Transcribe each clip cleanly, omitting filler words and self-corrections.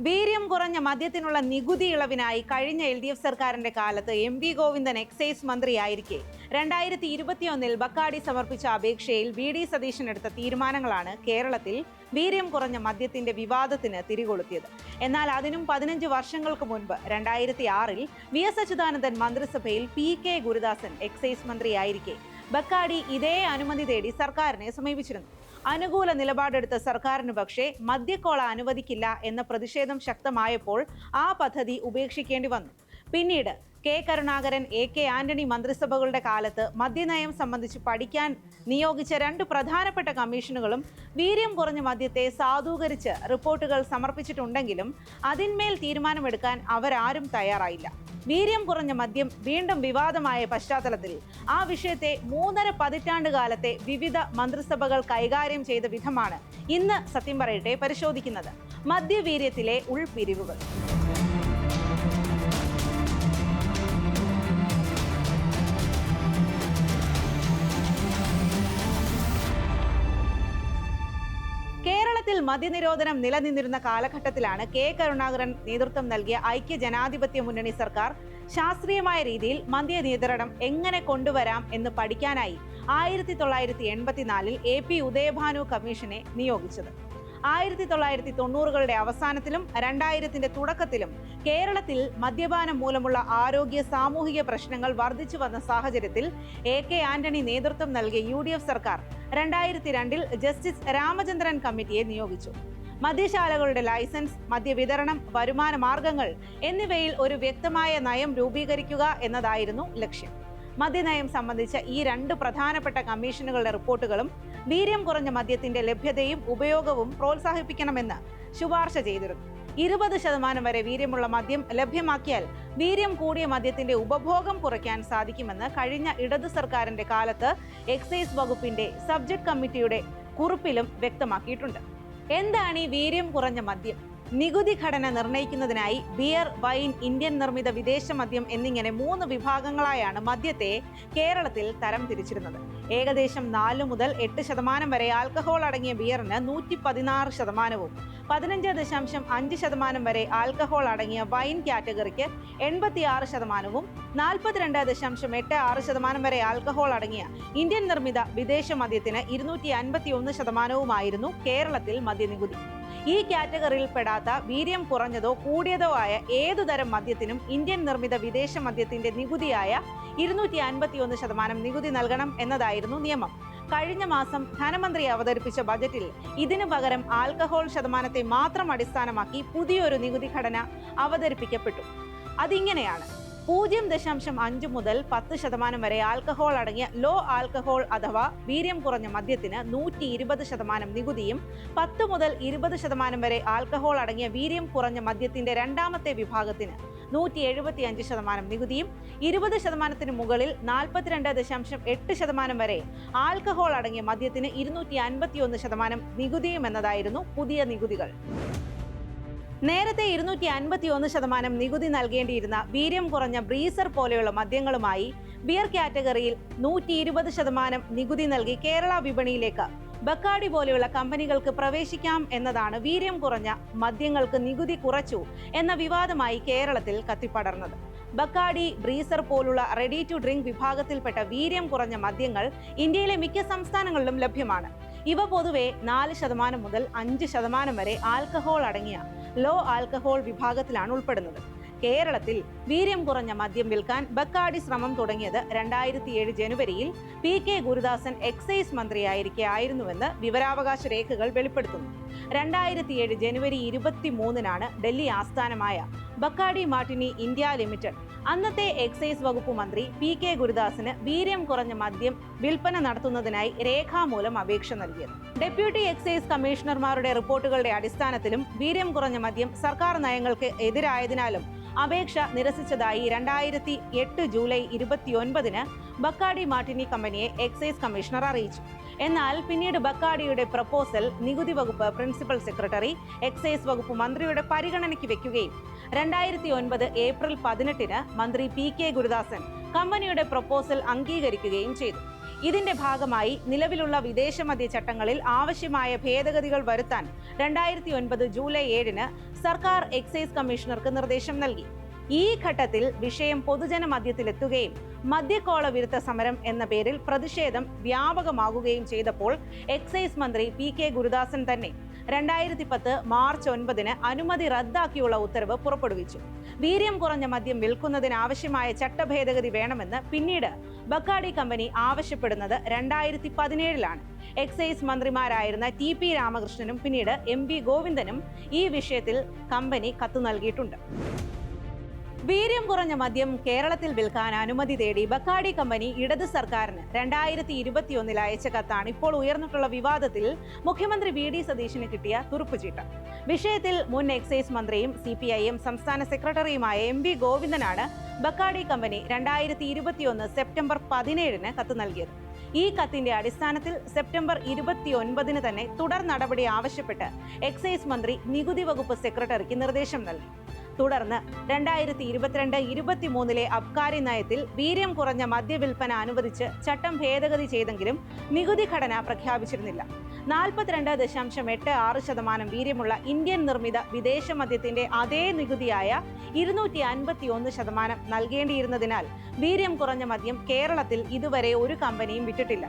വീര്യം കുറഞ്ഞ മദ്യത്തിനുള്ള നികുതി ഇളവിനായി കഴിഞ്ഞ LDF സർക്കാരിന്റെ കാലത്ത് MV ഗോവിന്ദൻ എക്സൈസ് മന്ത്രിയായിരിക്കെ 2021 ബക്കാടി സമർപ്പിച്ച അപേക്ഷയിൽ VD സതീശൻ എടുത്ത തീരുമാനങ്ങളാണ് കേരളത്തിൽ വീര്യം കുറഞ്ഞ മദ്യത്തിന്റെ വിവാദത്തിന് തിരികൊളുത്തിയത്. എന്നാൽ അതിനും 15 വർഷങ്ങൾക്ക് മുൻപ് 2006 VS അച്യുതാനന്ദൻ മന്ത്രിസഭയിൽ PK ഗുരുദാസൻ എക്സൈസ് മന്ത്രിയായിരിക്കെ ബക്കാടി ഇതേ അനുമതി തേടി സർക്കാരിനെ സമീപിച്ചിരുന്നു. അനുകൂല നിലപാടെടുത്ത സർക്കാരിന് പക്ഷേ മദ്യക്കോള അനുവദിക്കില്ല എന്ന പ്രതിഷേധം ശക്തമായപ്പോൾ ആ പദ്ധതി ഉപേക്ഷിക്കേണ്ടി വന്നു. പിന്നീട് K. കരുണാകരൻ, AK ആന്റണി മന്ത്രിസഭകളുടെ കാലത്ത് മദ്യനയം സംബന്ധിച്ച് പഠിക്കാൻ നിയോഗിച്ച 2 പ്രധാനപ്പെട്ട കമ്മീഷനുകളും വീര്യം കുറഞ്ഞ മദ്യത്തെ സാധൂകരിച്ച് റിപ്പോർട്ടുകൾ സമർപ്പിച്ചിട്ടുണ്ടെങ്കിലും അതിന്മേൽ തീരുമാനമെടുക്കാൻ അവരാരും തയ്യാറായില്ല. വീര്യം കുറഞ്ഞ മദ്യം വീണ്ടും വിവാദമായ പശ്ചാത്തലത്തിൽ ആ വിഷയത്തെ 3.5 പതിറ്റാണ്ട് കാലത്തെ വിവിധ മന്ത്രിസഭകൾ കൈകാര്യം ചെയ്ത വിധമാണ് ഇന്ന് സത്യം പറയട്ടെ പരിശോധിക്കുന്നത്. മദ്യവീര്യത്തിലെ ഉൾപിരിവുകൾ. കേരളത്തിൽ മദ്യനിരോധനം നിലനിന്നിരുന്ന കാലഘട്ടത്തിലാണ് K. കരുണാകരൻ നേതൃത്വം നൽകിയ ഐക്യ ജനാധിപത്യ മുന്നണി സർക്കാർ ശാസ്ത്രീയമായ രീതിയിൽ മദ്യ നിയന്ത്രണം എങ്ങനെ കൊണ്ടുവരാം എന്ന് പഠിക്കാനായി 1984 AP ഉദയഭാനു കമ്മീഷനെ നിയോഗിച്ചത്. 1990കളുടെ അവസാനത്തിലും 2000ന്റെ തുടക്കത്തിലും കേരളത്തിൽ മദ്യപാനം മൂലമുള്ള ആരോഗ്യ സാമൂഹിക പ്രശ്നങ്ങൾ വർദ്ധിച്ചു വന്ന സാഹചര്യത്തിൽ AK ആന്റണി നേതൃത്വം നൽകിയ UDF സർക്കാർ 2002 ജസ്റ്റിസ് രാമചന്ദ്രൻ കമ്മിറ്റിയെ നിയോഗിച്ചു. മദ്യശാലകളുടെ ലൈസൻസ്, മദ്യവിതരണം, വരുമാന മാർഗങ്ങൾ എന്നിവയിൽ ഒരു വ്യക്തമായ നയം രൂപീകരിക്കുക എന്നതായിരുന്നു ലക്ഷ്യം. മദ്യനയം സംബന്ധിച്ച ഈ 2 പ്രധാനപ്പെട്ട കമ്മീഷനുകളുടെ റിപ്പോർട്ടുകളും വീര്യം കുറഞ്ഞ മദ്യത്തിന്റെ ലഭ്യതയും ഉപയോഗവും പ്രോത്സാഹിപ്പിക്കണമെന്ന് ശുപാർശ ചെയ്തിരുന്നു. 20% വരെ വീര്യമുള്ള മദ്യം ലഭ്യമാക്കിയാൽ വീര്യം കൂടിയ മദ്യത്തിന്റെ ഉപഭോഗം കുറയ്ക്കാൻ സാധിക്കുമെന്ന് കഴിഞ്ഞ ഇടതു സർക്കാരിന്റെ കാലത്ത് എക്സൈസ് വകുപ്പിന്റെ സബ്ജക്ട് കമ്മിറ്റിയുടെ കുറിപ്പിലും വ്യക്തമാക്കിയിട്ടുണ്ട്. എന്താണ് ഈ വീര്യം കുറഞ്ഞ മദ്യം? നികുതി ഘടന നിർണ്ണയിക്കുന്നതിനായി ബിയർ, വൈൻ, ഇന്ത്യൻ നിർമ്മിത വിദേശ മദ്യം എന്നിങ്ങനെ 3 വിഭാഗങ്ങളായാണ് മദ്യത്തെ കേരളത്തിൽ തരം തിരിച്ചിരുന്നത്. ഏകദേശം 4 മുതൽ 8% വരെ ആൽക്കഹോൾ അടങ്ങിയ ബിയറിന് 116%, 15.5% വരെ ആൽക്കഹോൾ അടങ്ങിയ വൈൻ കാറ്റഗറിക്ക് 86%, 42.86% വരെ ആൽക്കഹോൾ അടങ്ങിയ ഇന്ത്യൻ നിർമ്മിത വിദേശ മദ്യത്തിന് 251%, കേരളത്തിൽ മദ്യനികുതി. ഈ കാറ്റഗറിയിൽ പെടാത്ത വീര്യം കുറഞ്ഞതോ കൂടിയതോ ആയ ഏതുതരം മദ്യത്തിനും ഇന്ത്യൻ നിർമ്മിത വിദേശ മദ്യത്തിന്റെ നികുതിയായ 251% നികുതി നൽകണം എന്നതായിരുന്നു നിയമം. കഴിഞ്ഞ മാസം ധനമന്ത്രി അവതരിപ്പിച്ച ബജറ്റിൽ ഇതിനു പകരം ആൽക്കഹോൾ ശതമാനത്തെ മാത്രം അടിസ്ഥാനമാക്കി പുതിയൊരു നികുതി ഘടന അവതരിപ്പിക്കപ്പെട്ടു. അതിങ്ങനെയാണ്: 0.5 മുതൽ 10% വരെ ആൽക്കഹോൾ അടങ്ങിയ ലോ ആൽക്കഹോൾ അഥവാ വീര്യം കുറഞ്ഞ മദ്യത്തിന് 120% നികുതിയും, 10 മുതൽ 20% വരെ ആൽക്കഹോൾ അടങ്ങിയ വീര്യം കുറഞ്ഞ മദ്യത്തിന്റെ രണ്ടാമത്തെ വിഭാഗത്തിന് 175% നികുതിയും, 20% മുകളിൽ 42.8% വരെ ആൽക്കഹോൾ അടങ്ങിയ മദ്യത്തിന് 251% നികുതിയും എന്നതായിരുന്നു പുതിയ നികുതികൾ. നേരത്തെ 251% നികുതി നൽകേണ്ടിയിരുന്ന വീര്യം കുറഞ്ഞ ബ്രീസർ പോലെയുള്ള മദ്യങ്ങളുമായി ബിയർ കാറ്റഗറിയിൽ 120% നികുതി നൽകി കേരള വിപണിയിലേക്ക് ബക്കാടി പോലെയുള്ള കമ്പനികൾക്ക് പ്രവേശിക്കാം എന്നതാണ് വീര്യം കുറഞ്ഞ മദ്യങ്ങൾക്ക് നികുതി കുറച്ചു എന്ന വിവാദമായി കേരളത്തിൽ കത്തിപ്പടർന്നത്. ബക്കാടി, ബ്രീസർ പോലുള്ള റെഡി ടു ഡ്രിങ്ക് വിഭാഗത്തിൽപ്പെട്ട വീര്യം കുറഞ്ഞ മദ്യങ്ങൾ ഇന്ത്യയിലെ മിക്ക സംസ്ഥാനങ്ങളിലും ലഭ്യമാണ്. ഇവ പൊതുവെ 4% മുതൽ 5% വരെ ആൽക്കഹോൾ അടങ്ങിയ ലോ ആൽക്കഹോൾ വിഭാഗത്തിലാണ് ഉൾപ്പെടുന്നത്. കേരളത്തിൽ വീര്യം കുറഞ്ഞ മദ്യം വിൽക്കാൻ ബക്കാടി ശ്രമം തുടങ്ങിയത് 2007 ജനുവരിയിൽ PK ഗുരുദാസൻ എക്സൈസ് മന്ത്രിയായിരിക്കെ ആയിരുന്നുവെന്ന് വിവരാവകാശ രേഖകൾ വെളിപ്പെടുത്തുന്നു. 2007 ജനുവരി 23-നാണ് ഡൽഹി ആസ്ഥാനമായ ബക്കാടി മാർട്ടിനി ഇന്ത്യ ലിമിറ്റഡ് അന്നത്തെ എക്സൈസ് വകുപ്പ് മന്ത്രി PK ഗുരുദാസിന് വീര്യം കുറഞ്ഞ മദ്യം വിൽപ്പന നടത്തുന്നതിനായി രേഖാമൂലം അപേക്ഷ നൽകിയത്. ഡെപ്യൂട്ടി എക്സൈസ് കമ്മീഷണർമാരുടെ റിപ്പോർട്ടുകളുടെ അടിസ്ഥാനത്തിലും വീര്യം കുറഞ്ഞ മദ്യം സർക്കാർ നയങ്ങൾക്ക് എതിരായതിനാലും അപേക്ഷ നിരസിച്ചതായി 2008 ജൂലൈ 29-ന് ബക്കാടി മാർട്ടിനി കമ്പനിയെ എക്സൈസ് കമ്മീഷണർ അറിയിച്ചു. എന്നാൽ പിന്നീട് ബക്കാടിയുടെ പ്രപ്പോസൽ നികുതി വകുപ്പ് പ്രിൻസിപ്പൽ സെക്രട്ടറി എക്സൈസ് വകുപ്പ് മന്ത്രിയുടെ പരിഗണനയ്ക്ക് വെക്കുകയും 2009 ഏപ്രിൽ 18-ന് മന്ത്രി PK ഗുരുദാസൻ കമ്പനിയുടെ പ്രപ്പോസൽ അംഗീകരിക്കുകയും ചെയ്തു. ഇതിന്റെ ഭാഗമായി നിലവിലുള്ള വിദേശ മദ്യചട്ടങ്ങളിൽ ആവശ്യമായ ഭേദഗതികൾ വരുത്താൻ 2009 ജൂലൈ 7-ന് സർക്കാർ എക്സൈസ് കമ്മീഷണർക്ക് നിർദ്ദേശം നൽകി. ഈ ഘട്ടത്തിൽ വിഷയം പൊതുജന മധ്യത്തിലെത്തുകയും മദ്യക്കോള വിരുദ്ധ സമരം എന്ന പേരിൽ പ്രതിഷേധം വ്യാപകമാകുകയും ചെയ്തപ്പോൾ എക്സൈസ് മന്ത്രി PK ഗുരുദാസൻ തന്നെ 2010 മാർച്ച് 9-ന് അനുമതി റദ്ദാക്കിയുള്ള ഉത്തരവ് പുറപ്പെടുവിച്ചു. വീര്യം കുറഞ്ഞ മദ്യം വിൽക്കുന്നതിനാവശ്യമായ ചട്ടഭേദഗതി വേണമെന്ന് പിന്നീട് ബക്കാഡി കമ്പനി ആവശ്യപ്പെടുന്നത് 2017-ലാണ്. എക്സൈസ് മന്ത്രിമാരായിരുന്ന TP രാമകൃഷ്ണനും പിന്നീട് MV ഗോവിന്ദനും ഈ വിഷയത്തിൽ കമ്പനി കത്ത് നൽകിയിട്ടുണ്ട്. വീര്യം കുറഞ്ഞ മദ്യം കേരളത്തിൽ വിൽക്കാൻ അനുമതി തേടി ബക്കാഡി കമ്പനി ഇടത് സർക്കാരിന് 2021 അയച്ച കത്താണ് ഇപ്പോൾ ഉയർന്നിട്ടുള്ള വിവാദത്തിൽ മുഖ്യമന്ത്രി VD സതീശന് കിട്ടിയ തുറുപ്പുചീട്ട്. വിഷയത്തിൽ മുൻ എക്സൈസ് മന്ത്രിയും CPIM സംസ്ഥാന സെക്രട്ടറിയുമായ MV ഗോവിന്ദനാണ് ബക്കാഡി കമ്പനി 2021 സെപ്റ്റംബർ 17-ന് കത്ത് നൽകിയത്. ഈ കത്തിന്റെ അടിസ്ഥാനത്തിൽ സെപ്റ്റംബർ 29-ന് തന്നെ തുടർ നടപടി ആവശ്യപ്പെട്ട് എക്സൈസ് മന്ത്രി നികുതി വകുപ്പ് സെക്രട്ടറിക്ക് നിർദ്ദേശം നൽകി. തുടർന്ന് 2022-23 അബ്കാരി നയത്തിൽ വീര്യം കുറഞ്ഞ മദ്യവിൽപ്പന അനുവദിച്ച് ചട്ടം ഭേദഗതി ചെയ്തെങ്കിലും നികുതി ഘടന പ്രഖ്യാപിച്ചിരുന്നില്ല. 42.86% വീര്യമുള്ള ഇന്ത്യൻ നിർമ്മിത വിദേശ മദ്യത്തിന്റെ അതേ നികുതിയായ 251% നൽകേണ്ടിയിരുന്നതിനാൽ വീര്യം കുറഞ്ഞ മദ്യം കേരളത്തിൽ ഇതുവരെ ഒരു കമ്പനിയും വിറ്റിട്ടില്ല.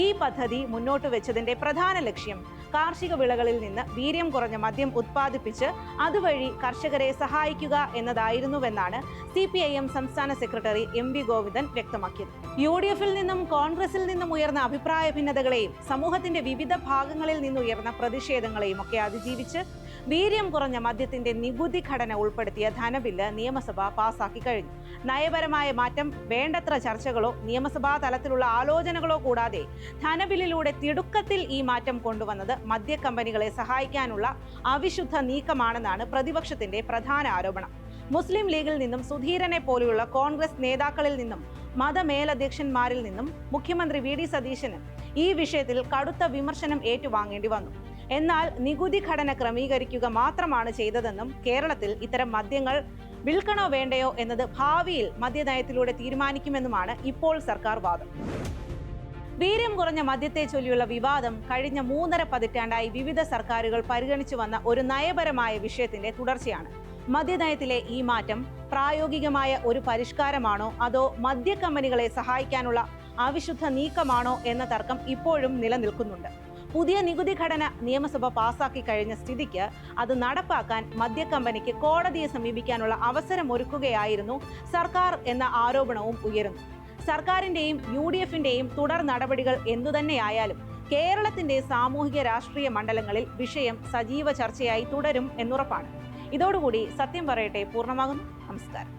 ഈ പദ്ധതി മുന്നോട്ട് വെച്ചതിന്റെ പ്രധാന ലക്ഷ്യം കാർഷിക വിളകളിൽ നിന്ന് വീര്യം കുറഞ്ഞ മദ്യം ഉത്പാദിപ്പിച്ച് അതുവഴി കർഷകരെ സഹായിക്കുക എന്നതായിരുന്നുവെന്നാണ് CPIM സംസ്ഥാന സെക്രട്ടറി MV ഗോവിന്ദൻ വ്യക്തമാക്കിയത്. UDF-ൽ നിന്നും കോൺഗ്രസിൽ നിന്നും ഉയർന്ന അഭിപ്രായ ഭിന്നതകളെയും സമൂഹത്തിന്റെ വിവിധ ഭാഗങ്ങളിൽ നിന്നുയർന്ന പ്രതിഷേധങ്ങളെയും ഒക്കെ അതിജീവിച്ച് വീര്യം കുറഞ്ഞ മദ്യത്തിന്റെ നികുതി ഘടന ഉൾപ്പെടുത്തിയ ധനബില്ല് നിയമസഭ പാസാക്കി കഴിഞ്ഞു. നയപരമായ മാറ്റം വേണ്ടത്ര ചർച്ചകളോ നിയമസഭാ തലത്തിലുള്ള ആലോചനകളോ കൂടാതെ ധനബില്ലിലൂടെ തിടുക്കത്തിൽ ഈ മാറ്റം കൊണ്ടുവന്നത് മദ്യ കമ്പനികളെ സഹായിക്കാനുള്ള അവിശുദ്ധ നീക്കമാണെന്നാണ് പ്രതിപക്ഷത്തിന്റെ പ്രധാന ആരോപണം. മുസ്ലിം ലീഗിൽ നിന്നും സുധീരനെ പോലെയുള്ള കോൺഗ്രസ് നേതാക്കളിൽ നിന്നും മതമേലധ്യക്ഷന്മാരിൽ നിന്നും മുഖ്യമന്ത്രി VD സതീശന് ഈ വിഷയത്തിൽ കടുത്ത വിമർശനം ഏറ്റുവാങ്ങേണ്ടി വന്നു. എന്നാൽ നികുതി ഘടന ക്രമീകരിക്കുക മാത്രമാണ് ചെയ്തതെന്നും കേരളത്തിൽ ഇത്തരം മദ്യങ്ങൾ വിൽക്കണോ വേണ്ടയോ എന്നത് ഭാവിയിൽ മദ്യനയത്തിലൂടെ തീരുമാനിക്കുമെന്നുമാണ് ഇപ്പോൾ സർക്കാർ വാദം. വീര്യം കുറഞ്ഞ മദ്യത്തെ ചൊല്ലിയുള്ള വിവാദം കഴിഞ്ഞ 3.5 പതിറ്റാണ്ടായി വിവിധ സർക്കാരുകൾ പരിഗണിച്ചു വന്ന ഒരു നയപരമായ വിഷയത്തിന്റെ തുടർച്ചയാണ്. മദ്യനയത്തിലെ ഈ മാറ്റം പ്രായോഗികമായ ഒരു പരിഷ്കാരമാണോ അതോ മദ്യ കമ്പനികളെ സഹായിക്കാനുള്ള അവിശുദ്ധ നീക്കമാണോ എന്ന തർക്കം ഇപ്പോഴും നിലനിൽക്കുന്നുണ്ട്. പുതിയ നികുതി ഘടന നിയമസഭ പാസാക്കി കഴിഞ്ഞ സ്ഥിതിക്ക് അത് നടപ്പാക്കാൻ മദ്യ കമ്പനിക്ക് കോടതിയെ സമീപിക്കാനുള്ള അവസരമൊരുക്കുകയായിരുന്നു സർക്കാർ എന്ന ആരോപണവും ഉയരുന്നു. സർക്കാരിന്റെയും UDF-ന്റെയും തുടർ നടപടികൾ എന്തുതന്നെയായാലും കേരളത്തിന്റെ സാമൂഹിക രാഷ്ട്രീയ മണ്ഡലങ്ങളിൽ വിഷയം സജീവ ചർച്ചയായി തുടരും എന്നുറപ്പാണ്. ഇതോടുകൂടി സത്യം പറയട്ടെ പൂർണ്ണമാകുന്നു. നമസ്കാരം.